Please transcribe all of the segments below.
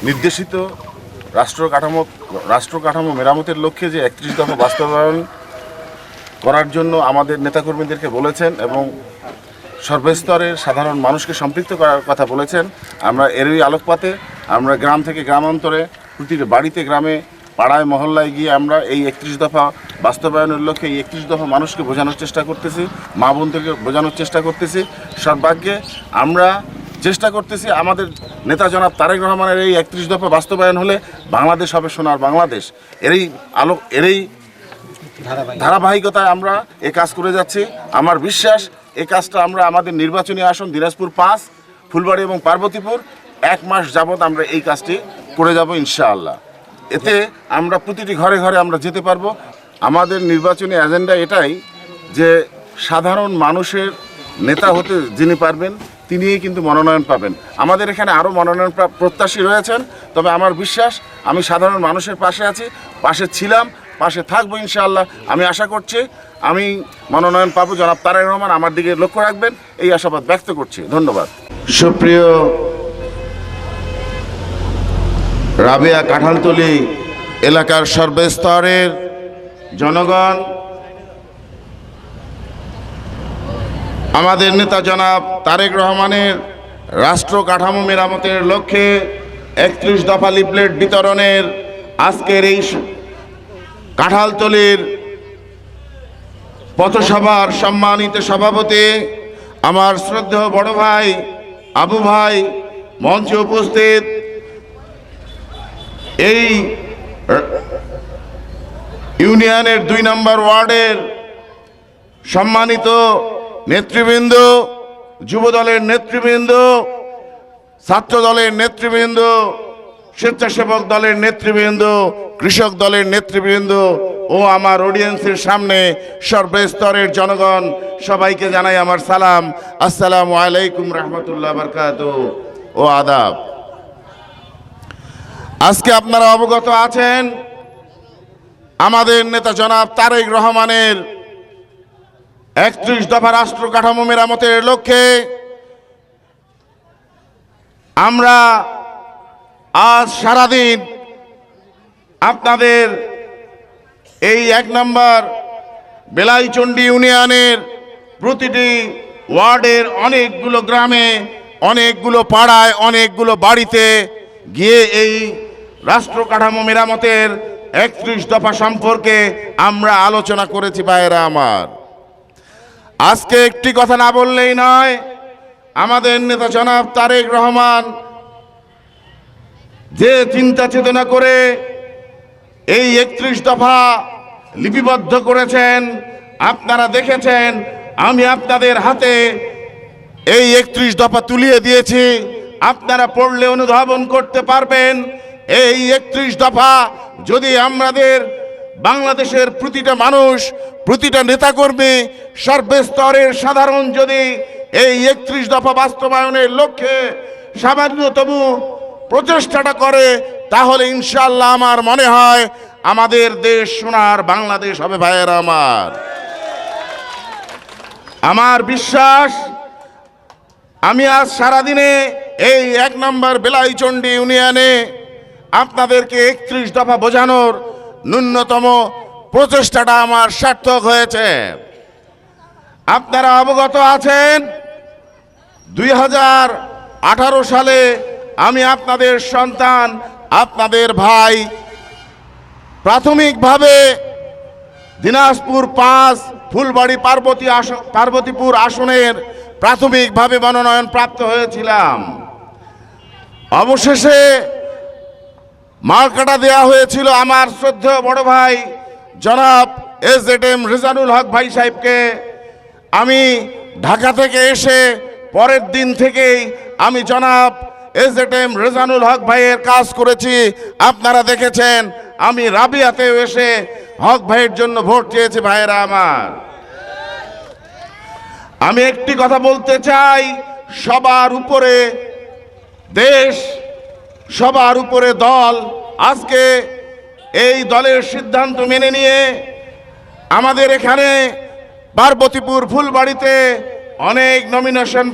নির্দেশিত রাষ্ট্র কাঠামো মেরামতের লক্ষ্যে যে 31 দফা বাস্তবায়ন করার জন্য আমাদের নেতাকর্মীদেরকে বলেছেন এবং সর্বস্তরের সাধারণ মানুষকে সম্পৃক্ত করার কথা বলেছেন। আমরা এরই আলোকপাতে আমরা গ্রাম থেকে গ্রামান্তরে প্রতিটি বাড়িতে, গ্রামে, পাড়ায়, মহল্লায় গিয়ে আমরা এই 31 দফা বাস্তবায়নের লক্ষ্যে এই 31 দফা মানুষকে বোঝানোর চেষ্টা করতেছি, মা বোনদেরকে বোঝানোর চেষ্টা করতেছি। সর্বাগ্যে আমরা চেষ্টা করতেছি আমাদের নেতা জনাব তারেক রহমানের এই 31 দফা বাস্তবায়ন হলে বাংলাদেশ হবে সোনার বাংলাদেশ। এরই ধারাবাহিকতায় আমরা এই কাজ করে যাচ্ছি। আমার বিশ্বাস এই কাজটা আমরা আমাদের নির্বাচনী আসন দিনাজপুর 5, ফুলবাড়ি এবং পার্বতীপুর 1 মাস যাবৎ আমরা এই কাজটি করে যাব ইনশাআল্লাহ। এতে আমরা প্রতিটি ঘরে ঘরে আমরা যেতে পারবো। আমাদের নির্বাচনী এজেন্ডা এটাই যে সাধারণ মানুষের নেতা হতে যিনি পারবেন তিনিই কিন্তু মনোনয়ন পাবেন। আমাদের এখানে আরও মনোনয়ন প্রত্যাশী রয়েছেন, তবে আমার বিশ্বাস আমি সাধারণ মানুষের পাশে আছি, পাশে ছিলাম, পাশে থাকবো ইনশাআল্লাহ। আমি আশা করছি আমি মনোনয়ন পাবো। জনাব তারেক রহমান আমার দিকে লক্ষ্য রাখবেন, এই আশাবাদ ব্যক্ত করছি। ধন্যবাদ। সুপ্রিয় রাবেয়া কাঁঠালতলী এলাকার সর্বস্তরের জনগণ, আমাদের নেতা জনাব তারেক রহমানের রাষ্ট্র কাঠামো মেরামতের লক্ষ্যে 31 দফা লিফলেট বিতরণের আজকের এই কাঁঠালতলীর পথসভার সম্মানিত সভাপতি আমার শ্রদ্ধেয় বড় ভাই আবু ভাই, মঞ্চে উপস্থিত এই ইউনিয়নের 2 নম্বর ওয়ার্ডের সম্মানিত নেতৃবৃন্দ, যুব দলের নেতৃবৃন্দ, ছাত্র দলের নেতৃবৃন্দ, স্বেচ্ছাসেবক দলের নেতৃবৃন্দ, কৃষক দলের নেতৃবৃন্দ ও আমার অডিয়েন্সের সামনে সর্বস্তরের জনগণ, সবাইকে জানাই আমার সালাম। আসসালামু আলাইকুম রহমতুল্লাহ বারকাতুহু ও আদাব। আজকে আপনারা অবগত আছেন আমাদের নেতা জনাব তারেক রহমানের 31 দফা রাষ্ট্র কাঠামো মেরামতের লক্ষ্যে আমরা আজ সারাদিন আপনাদের এই 1 নম্বর বেলাইচণ্ডী ইউনিয়নের প্রতিটি ওয়ার্ডের অনেকগুলো গ্রামে, অনেকগুলো পাড়ায়, অনেকগুলো বাড়িতে গিয়ে এই রাষ্ট্র কাঠামো মেরামতের 31 দফা সম্পর্কে আমরা আলোচনা করেছি। ভাইয়েরা আমার, আজকে একটি কথা না বললেই নয়। আমাদের নেতা জনাব তারেক রহমান যে চিন্তা চেতনা করে এই 31 দফা লিপিবদ্ধ করেছেন, আপনারা দেখেছেন। আমি আপনাদের হাতে এই 31 দফা তুলিয়ে দিয়েছি, আপনারা পড়লে অনুধাবন করতে পারবেন। এই 31 দফা যদি আমাদের বাংলাদেশের প্রতিটা মানুষ, প্রতিটা নেতাকর্মী, সর্বস্তরের সাধারণ যদি এই 31 দফা বাস্তবায়নের লক্ষ্যে সামান্যতম প্রচেষ্টাটা করে, তাহলে ইনশাআল্লাহ আমার মনে হয় আমাদের দেশ সোনার বাংলাদেশ হবে। ভাইয়েরা আমার বিশ্বাস, আমি আজ সারাদিনে এই 1 নম্বর বেলাইচণ্ডী ইউনিয়নে আপনাদেরকে 31 দফা বোঝানোর ন্যূনতম প্রচেষ্টাটা আমার সার্থক হয়েছে। আপনারা অবগত আছেন 2018 সালে আমি আপনাদের সন্তান, আপনাদের ভাই, প্রাথমিকভাবে দিনাজপুর 5 ফুলবাড়ি পার্বতীপুর আসনের প্রাথমিকভাবে মনোনয়ন প্রাপ্ত হয়েছিলাম। অবশেষে মার্কাটা দেয়া হয়েছিল আমার শ্রদ্ধেয় বড় ভাই জনাব এসজেডএম রেজানুল হক ভাই সাহেবকে। আমি ঢাকা থেকে এসে পরের দিন থেকেই আমি জনাব এসজেডএম রেজানুল হক ভাইয়ের কাজ করেছি। আপনারা দেখেছেন আমি রাবিয়াতেও এসে হক ভাইয়ের জন্য ভোট চেয়েছি। ভাইয়েরা আমার, আমি একটি কথা বলতে চাই, সবার উপরে দেশ, সবার উপরে দল। আজকে এই দলের সিদ্ধান্ত মেনে নিয়ে আমাদের এখানে পার্বতীপুর ফুলবাড়িতে অনেক নমিনেশন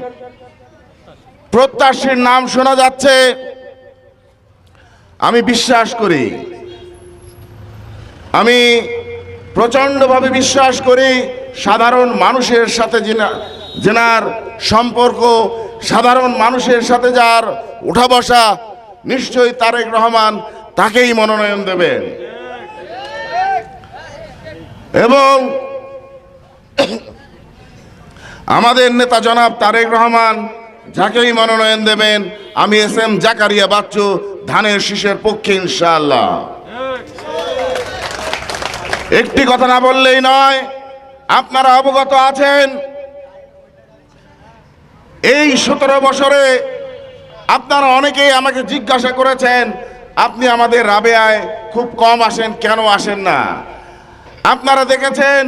প্রত্যাশীর নাম শোনা যাচ্ছে। আমি বিশ্বাস করি, আমি প্রচণ্ডভাবে বিশ্বাস করি সাধারণ মানুষের সাথে যেনার সম্পর্ক, সাধারণ মানুষের সাথে যার উঠা বসা, নিশ্চয়ই তারেক রহমান তাকেই মনোনয়ন দেবেন। এবং আমাদের নেতা জনাব তারেক রহমান যাকেই মনোনয়ন দেবেন, আমি এস.এম. জাকারিয়া বাচ্চু ধানের শীষের পক্ষে ইনশাআল্লাহ। একটি কথা না বললেই নয়, আপনারা অবগত আছেন এই 17 বছরে আপনারা অনেকেই আমাকে জিজ্ঞাসা করেছেন, আপনি আমাদের রাবেয়ায় খুব কম আসেন, কেন আসেন না? আপনারা দেখেছেন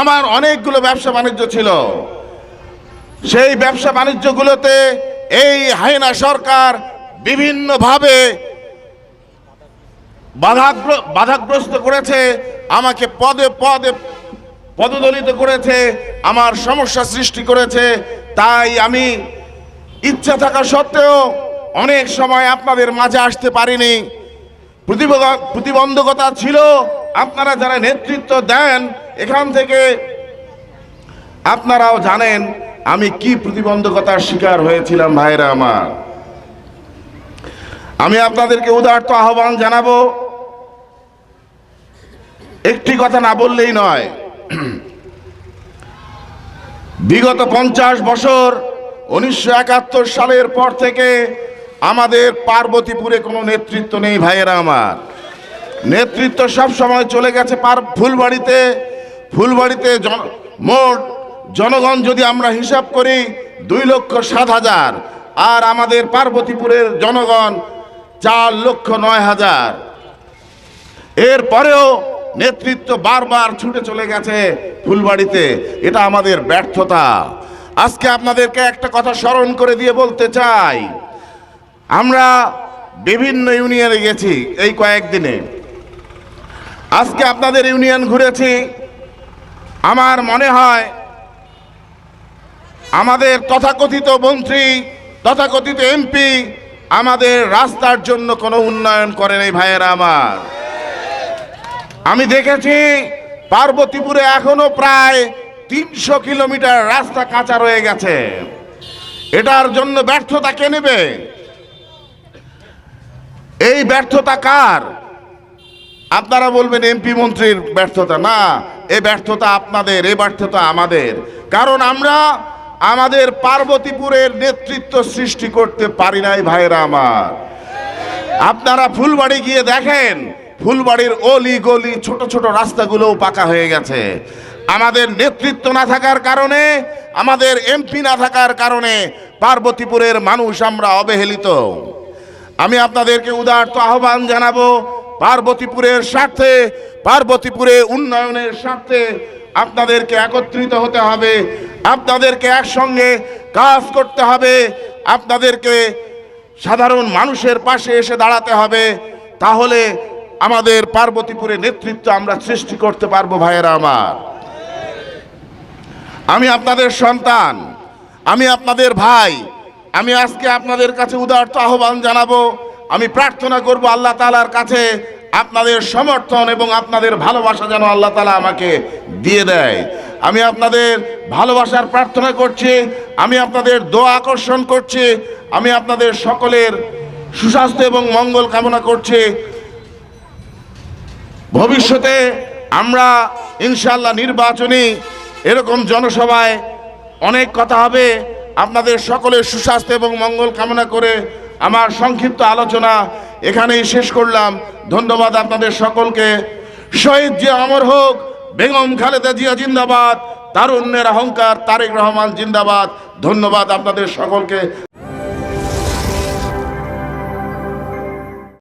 আমার অনেকগুলো ব্যবসা বাণিজ্য ছিল, সেই ব্যবসা বাণিজ্যগুলোতে এই হায়না সরকার বিভিন্নভাবে বাধাগ্রস্ত করেছে, আমাকে পদে পদে পদদলিত করেছে, আমার সমস্যা সৃষ্টি করেছে। তাই আমি ইচ্ছা থাকা সত্ত্বেও অনেক সময় আপনাদের মাঝে আসতে পারিনি। প্রতিবন্ধকতা ছিল। আপনারা যারা নেতৃত্ব দেন এখান থেকে আপনারাও জানেন আমি কি প্রতিবন্ধকতার শিকার হয়েছিলাম। ভাইরা আমার, আমি আপনাদেরকে উদারত আহ্বান জানাবো, একটি কথা না বললেই নয়। বিগত 50 বছর 1971 সালের পর থেকে আমাদের পার্বতীপুরে কোনো নেতৃত্ব নেই। ভাইয়েরা আমার, নেতৃত্ব সব সময় চলে গেছে ফুলবাড়িতে। ফুলবাড়িতে মোট জনগণ যদি আমরা হিসাব করি 2,07,000, আর আমাদের পার্বতীপুরের জনগণ 4,09,000। এরপরেও নেতৃত্ব বারবার ছুটে চলে গেছে ফুলবাড়িতে। এটা আমাদের ব্যর্থতা। আজকে আপনাদেরকে একটা কথা স্মরণ করে দিয়ে বলতে চাই, আমরা বিভিন্ন ইউনিয়নে গেছি এই কয়েকদিনে। আজকে আপনাদের ইউনিয়ন ঘুরেছি। আমার মনে হয় আমাদের তথাকথিত মন্ত্রী, তথাকথিত এমপি আমাদের রাস্তার জন্য কোনো উন্নয়ন করে নাই। ভাইয়েরা আমার, আমি দেখেছি পার্বতীপুরে এখনো প্রায় 300 কিলোমিটার রাস্তা কাঁচা রয়ে গেছে। এটার জন্য ব্যর্থতা কে নেবে? এই ব্যর্থতা কার? আপনারা বলবেন এমপি মন্ত্রীর ব্যর্থতা। না, এই ব্যর্থতা আপনাদের, এই ব্যর্থতা আমাদের। কারণ আমরা আমাদের পার্বতীপুরের নেতৃত্ব সৃষ্টি করতে পারি নাই। ভাইয়েরা আমার, আপনারা ফুলবাড়ি গিয়ে দেখেন, ফুলবাড়ির অলি গলি ছোট ছোট রাস্তাগুলোও পাকা হয়ে গেছে। আমাদের নেতৃত্ব না থাকার কারণে, আমাদের এমপি না থাকার কারণে পার্বতীপুরের মানুষ আমরা অবহেলিত। আমি আপনাদেরকে উদারত আহ্বান জানাবো, পার্বতীপুরের স্বার্থে, পার্বতীপুরে উন্নয়নের স্বার্থে আপনাদেরকে একত্রিত হতে হবে, আপনাদেরকে একসঙ্গে কাজ করতে হবে, আপনাদেরকে সাধারণ মানুষের পাশে এসে দাঁড়াতে হবে। তাহলে আমাদের পার্বতীপুরে নেতৃত্ব আমরা সৃষ্টি করতে পারবো। ভাইয়েরা আমার, আমি আপনাদের সন্তান, আমি আপনাদের ভাই। আমি আজকে আপনাদের কাছে উদারত আহ্বান জানাবো, আমি প্রার্থনা করব আল্লাহ তাআলার কাছে আপনাদের সমর্থন এবং আপনাদের ভালোবাসা যেন আল্লাহ তাআলা আমাকে দিয়ে দেয়। আমি আপনাদের ভালোবাসার প্রার্থনা করছি, আমি আপনাদের দোয়া আকর্ষণ করছি, আমি আপনাদের সকলের সুস্বাস্থ্য এবং মঙ্গল কামনা করছি। ভবিষ্যতে আমরা ইনশাআল্লাহ নির্বাচনী এরকম জনসভায় অনেক কথা হবে। আপনাদের সকলের সুস্বাস্থ্য এবং মঙ্গল কামনা করে আমার সংক্ষিপ্ত আলোচনা এখানেই শেষ করলাম। ধন্যবাদ আপনাদের সকলকে। শহীদ জিয়া অমর হোক, বেগম খালেদা জিয়া জিন্দাবাদ, তারুণ্যের অহংকার তারেক রহমান জিন্দাবাদ। ধন্যবাদ আপনাদের সকলকে।